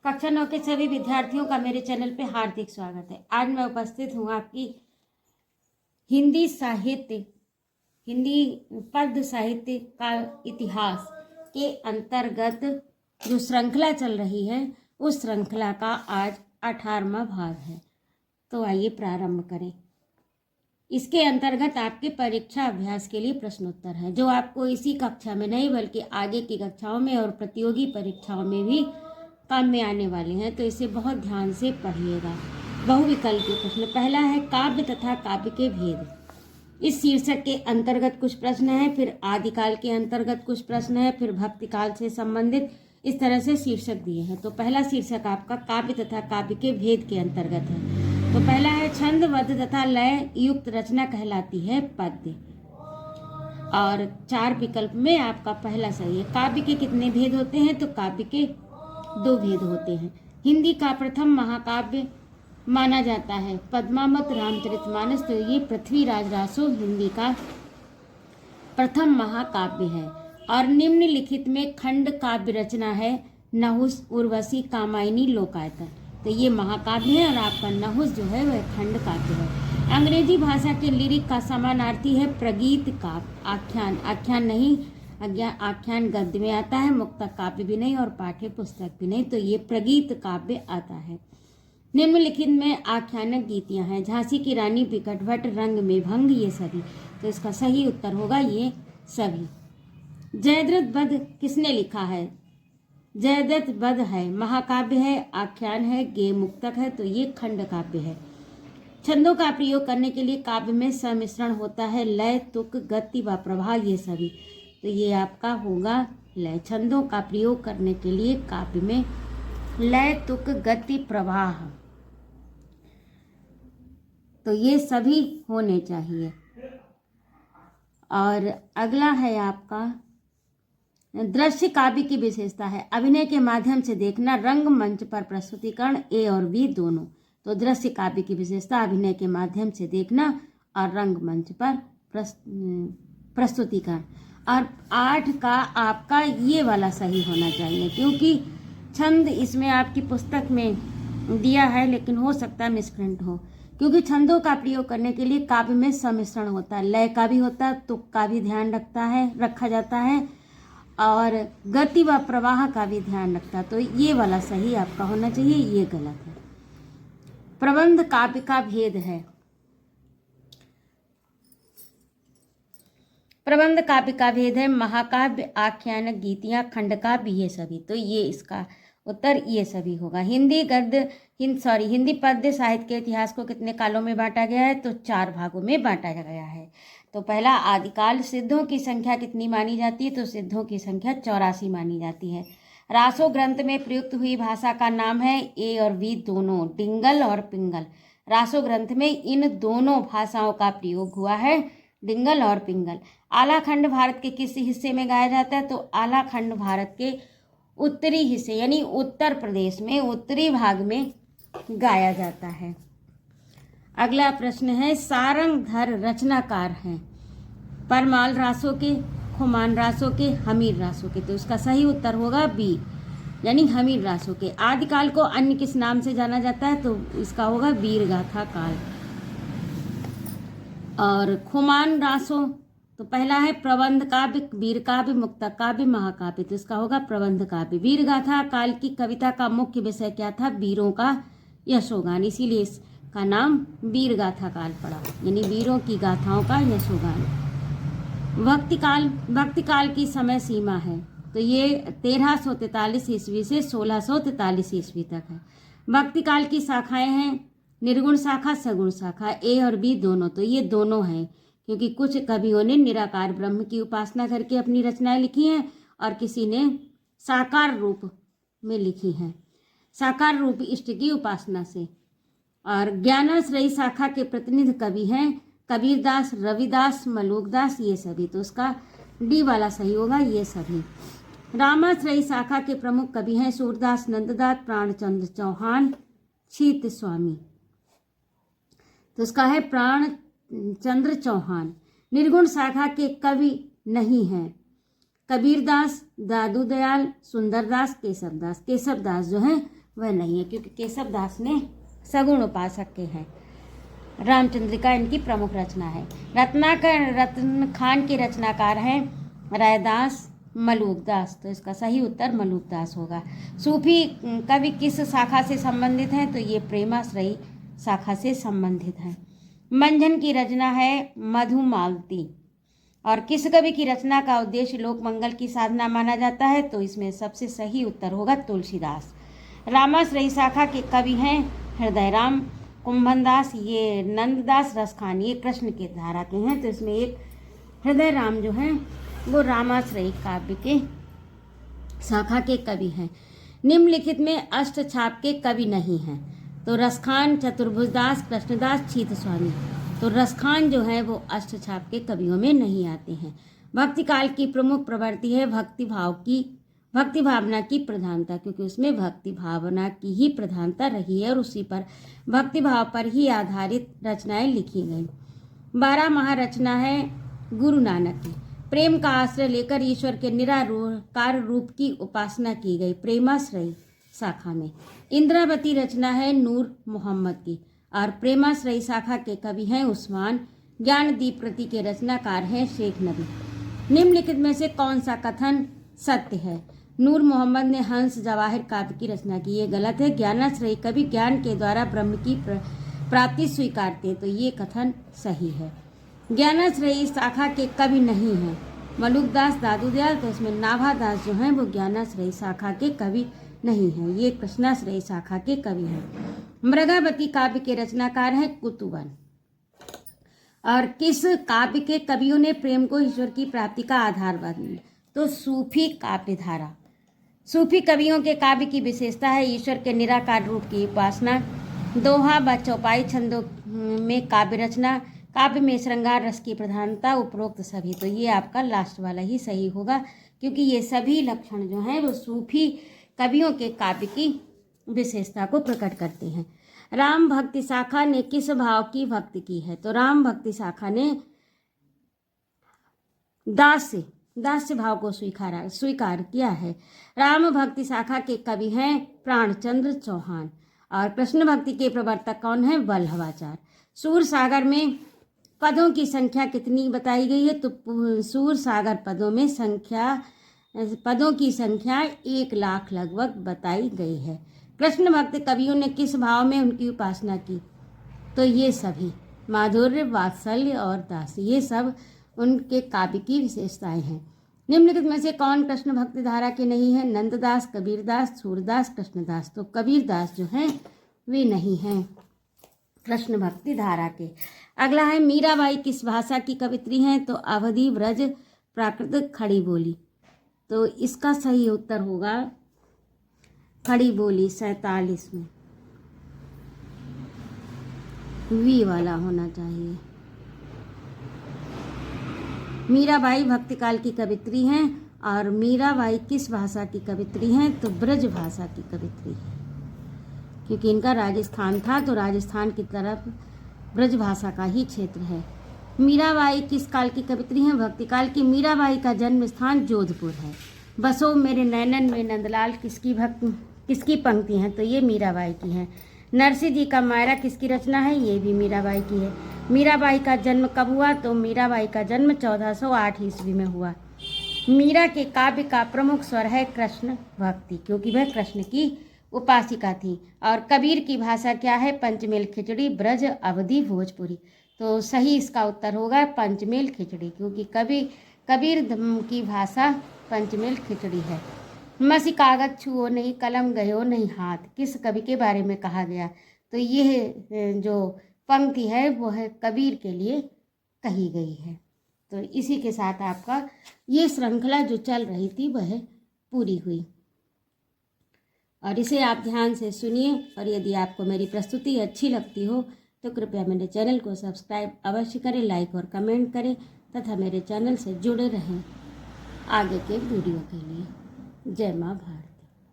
कक्षा 9 के सभी विद्यार्थियों का मेरे चैनल पे हार्दिक स्वागत है। आज मैं उपस्थित हूँ आपकी हिंदी पद्य साहित्य का इतिहास के अंतर्गत जो श्रृंखला चल रही है उस श्रृंखला का आज 18वां भाग है। तो आइए प्रारंभ करें। इसके अंतर्गत आपके परीक्षा अभ्यास के लिए प्रश्नोत्तर है जो आपको इसी कक्षा में नहीं बल्कि आगे की कक्षाओं में और प्रतियोगी परीक्षाओं में भी काम में आने वाले हैं, तो इसे बहुत ध्यान से पढ़िएगा। बहुविकल्पीय प्रश्न पहला है काव्य तथा काव्य के भेद। इस शीर्षक के अंतर्गत कुछ प्रश्न है, फिर आदिकाल के अंतर्गत कुछ प्रश्न है, फिर भक्तिकाल से संबंधित इस तरह से शीर्षक दिए हैं। तो पहला शीर्षक आपका काव्य तथा काव्य के भेद के अंतर्गत है। तो पहला है छंदबद्ध तथा लय युक्त रचना कहलाती है पद्य। और 4 विकल्प में आपका पहला सही है। काव्य के कितने भेद होते हैं? तो काव्य के 2 भेद होते हैं। हिंदी का प्रथम महाकाव्य माना जाता है पद्मावत रामचरितमानस, तो ये पृथ्वीराज रासो हिंदी का प्रथम महाकाव्य है। और निम्नलिखित में खंड काव्य रचना है नहुस, उर्वशी, कामायनी, लोकायतन, तो ये महाकाव्य है और आपका नहुस जो है वह खंड काव्य है। अंग्रेजी भाषा के लिरिक का समानार्थी है प्रगीत काव्य। आख्यान, आख्यान नहीं, आख्यान गद्य में आता है, मुक्तक काव्य भी नहीं और पाठ्य पुस्तक भी नहीं, तो ये प्रगीत काव्य आता है। निम्नलिखित में आख्यानक गीतियां हैं झांसी की रानी, बिकट भट्ट, रंग में भंग, ये सभी, तो इसका सही उत्तर होगा ये सभी। जयद्रथ वध किसने लिखा है? जयद्रथ वध है महाकाव्य है, आख्यान है, गेय मुक्तक है, तो ये खंड काव्य है। छंदों का प्रयोग करने के लिए काव्य में सम्मिश्रण होता है लय, तुक, गति व प्रवाह, ये सभी, तो ये आपका होगा लय। छंदों का प्रयोग करने के लिए काव्य में लय, तुक, गति, प्रवाह, तो ये सभी होने चाहिए। और अगला है आपका दृश्य काव्य की विशेषता है अभिनय के माध्यम से देखना, रंगमंच पर प्रस्तुतिकरण, ए और बी दोनों। तो दृश्य काव्य की विशेषता अभिनय के माध्यम से देखना और रंगमंच पर प्रस्तुतिकरण। और 8 का आपका ये वाला सही होना चाहिए क्योंकि छंद इसमें आपकी पुस्तक में दिया है लेकिन हो सकता है मिसप्रिंट हो, क्योंकि छंदों का प्रयोग करने के लिए काव्य में सम्मिश्रण होता है, लय का भी होता है, तुक का भी ध्यान रखा जाता है और गति व प्रवाह का भी ध्यान रखता है, तो ये वाला सही आपका होना चाहिए, ये गलत है। प्रबंध काव्य का भेद है। प्रबंध काव्य का भेद है महाकाव्य, आख्यान, गीतियां, खंड काव्य, ये सभी, तो ये इसका उत्तर ये सभी होगा। हिंदी पद्य साहित्य के इतिहास को कितने कालों में बांटा गया है? तो 4 भागों में बांटा गया है। तो पहला आदिकाल। सिद्धों की संख्या कितनी मानी जाती है? तो सिद्धों की संख्या 84 मानी जाती है। रासो ग्रंथ में प्रयुक्त हुई भाषा का नाम है ए और बी दोनों, डिंगल और पिंगल। रासो ग्रंथ में इन दोनों भाषाओं का प्रयोग हुआ है, डिंगल और पिंगल। आला खंड भारत के किस हिस्से में गाया जाता है? तो आला खंड भारत के उत्तरी हिस्से यानी उत्तर प्रदेश में उत्तरी भाग में गाया जाता है। अगला प्रश्न है सारंगधर रचनाकार हैं परमाल रासों के, खुमान रासों के, हमीर रासों के, तो इसका सही उत्तर होगा बी यानी हमीर रासों के। आदिकाल को अन्य किस नाम से जाना जाता है? तो इसका होगा वीर गाथा काल। और खुमान रासों, तो पहला है प्रबंध काव्य, वीर काव्य, मुक्तक काव्य, महाकाव्य, तो इसका होगा प्रबंध काव्य। वीर गाथा काल की कविता का मुख्य विषय क्या था? वीरों का यशोगान, इसीलिए इसका नाम वीर गाथा काल पड़ा, यानी वीरों की गाथाओं का यशोगान। भक्तिकाल की समय सीमा है, तो ये 1343 ईस्वी से 1643 ईस्वी तक है। भक्तिकाल की शाखाएं हैं निर्गुण शाखा, सगुण शाखा, ए और बी दोनों, तो ये दोनों हैं क्योंकि कुछ कवियों ने निराकार ब्रह्म की उपासना करके अपनी रचनाएं लिखी हैं और किसी ने साकार रूप में लिखी हैं, साकार रूप इष्ट की उपासना से। और ज्ञानाश्रयी शाखा के प्रतिनिधि कवि हैं कबीरदास, रविदास, मलूकदास, ये सभी, तो उसका डी वाला सही होगा ये सभी। रामाश्रयी शाखा के प्रमुख कवि हैं सूरदास, नंददास, प्राणचंद्र चौहान, शीत स्वामी, तो उसका है प्राणचंद्र चौहान। निर्गुण शाखा के कवि नहीं हैं कबीरदास, दादू दयाल, सुंदरदास, केशवदास जो हैं वह नहीं है, क्योंकि केशव दास ने सगुण उपासक के हैं। रामचंद्रिका इनकी प्रमुख रचना है। रत्न खान के रचनाकार हैं रायदास मलूकदास, तो इसका सही उत्तर मलूकदास होगा। सूफी कवि किस शाखा से संबंधित हैं? तो ये प्रेमाश्रयी शाखा से संबंधित हैं। मंझन की रचना है मधुमालती। और किस कवि की रचना का उद्देश्य लोक मंगल की साधना माना जाता है? तो इसमें सबसे सही उत्तर होगा तुलसीदास। रामाश्रयी शाखा के कवि हैं हृदयराम कुंभनदास, ये नंददास रसखान, ये कृष्ण के धारा के हैं। तो इसमें एक हृदयराम जो हैं वो रामाश्रयी काव्य के शाखा के कवि हैं। निम्नलिखित में अष्टछाप के कवि नहीं हैं। तो रसखान, चतुर्भुजदास, कृष्णदास, छीत स्वामी। तो रसखान जो है वो अष्टछाप के कवियों में नहीं आते हैं। भक्ति काल की प्रमुख प्रवृत्ति है भक्ति भावना की प्रधानता, क्योंकि उसमें भक्ति भावना की ही प्रधानता रही है और उसी पर भक्ति भाव पर ही आधारित रचनाएं लिखी गई। 12 महारचना है गुरु नानक की। प्रेम का आश्रय लेकर ईश्वर के निराकार रूप की उपासना की गई प्रेमाश्रयी शाखा में। इंद्रावती रचना है नूर मोहम्मद की और प्रेमाश्रयी शाखा के कवि हैं उस्मान। ज्ञानदीप कृति के रचनाकार हैं शेख नबी। निम्नलिखित में से कौन सा कथन सत्य है? नूर मोहम्मद ने हंस जवाहिर काव्य की रचना की, ये गलत है। ज्ञानाश्रयी कवि ज्ञान के द्वारा ब्रह्म की प्राप्ति स्वीकारते, तो ये कथन सही है। ज्ञानाश्रयी शाखा के कवि नहीं हैं मलूकदास, दादू दयाल, तो इसमें नाभादास जो हैं वो ज्ञानाश्रयी शाखा के कवि नहीं हैं, ये कृष्णाश्रयी शाखा के कवि हैं। मृगावती काव्य के रचनाकार हैं कुतुबन। और किस काव्य के कवियों ने प्रेम को ईश्वर की प्राप्ति का आधार बनाया? तो सूफी काव्य धारा। सूफी कवियों के काव्य की विशेषता है ईश्वर के निराकार रूप की उपासना, दोहा व चौपाई छंदों में काव्य रचना, काव्य में श्रृंगार रस की प्रधानता, उपरोक्त सभी। तो ये आपका लास्ट वाला ही सही होगा, क्योंकि ये सभी लक्षण जो हैं वो सूफी कवियों के काव्य की विशेषता को प्रकट करते हैं। राम भक्ति शाखा ने किस भाव की भक्ति की है? तो राम भक्ति शाखा ने दास्य भाव को स्वीकार किया है। राम भक्ति शाखा के कवि हैं प्राणचंद्र चौहान। और कृष्ण भक्ति के प्रवर्तक कौन है? वल्लभाचार्य। सूर सागर में पदों की संख्या कितनी बताई गई है? तो सूर सागर पदों की संख्या 1 लाख लगभग बताई गई है। कृष्ण भक्त कवियों ने किस भाव में उनकी उपासना की? तो ये सभी माधुर्य, वात्सल्य और दास, ये सब उनके काव्य की विशेषताएं हैं। निम्नलिखित में से कौन कृष्ण भक्ति धारा के नहीं है? नंददास, कबीरदास, सूरदास, कृष्णदास। तो कबीरदास जो हैं वे नहीं हैं कृष्ण भक्ति धारा के। अगला है मीराबाई किस भाषा की कवित्री हैं? तो अवधी, ब्रज, प्राकृत, खड़ी बोली। तो इसका सही उत्तर होगा खड़ी बोली 47 में, वी वाला होना चाहिए। मीराबाई भक्तिकाल की कवित्री हैं। और मीराबाई किस भाषा की कवित्री हैं? तो ब्रज भाषा की कवित्री है, क्योंकि इनका राजस्थान था, तो राजस्थान की तरफ ब्रज भाषा का ही क्षेत्र है। मीराबाई किस काल की कवित्री हैं? भक्तिकाल की। मीराबाई का जन्म स्थान जोधपुर है। बसो मेरे नैनन में नंदलाल किसकी पंक्ति हैं? तो ये मीराबाई की हैं। नरसिंह जी का मायरा किसकी रचना है? ये भी मीराबाई की है। मीराबाई का जन्म कब हुआ? तो मीराबाई का जन्म 1408 ईस्वी में हुआ। मीरा के काव्य का प्रमुख स्वर है कृष्ण भक्ति, क्योंकि वह कृष्ण की उपासिका थी। और कबीर की भाषा क्या है? पंचमेल खिचड़ी, ब्रज, अवधी, भोजपुरी। तो सही इसका उत्तर होगा पंचमेल खिचड़ी, क्योंकि कबीर की भाषा पंचमेल खिचड़ी है। मसी कागज छुओ नहीं, कलम गयो नहीं हाथ, किस कवि के बारे में कहा गया? तो यह जो पंक्ति है वो है कबीर के लिए कही गई है। तो इसी के साथ आपका ये श्रृंखला जो चल रही थी वह पूरी हुई। और इसे आप ध्यान से सुनिए, और यदि आपको मेरी प्रस्तुति अच्छी लगती हो तो कृपया मेरे चैनल को सब्सक्राइब अवश्य करें, लाइक और कमेंट करें तथा मेरे चैनल से जुड़े रहें आगे के वीडियो के लिए। जय माँ भारत।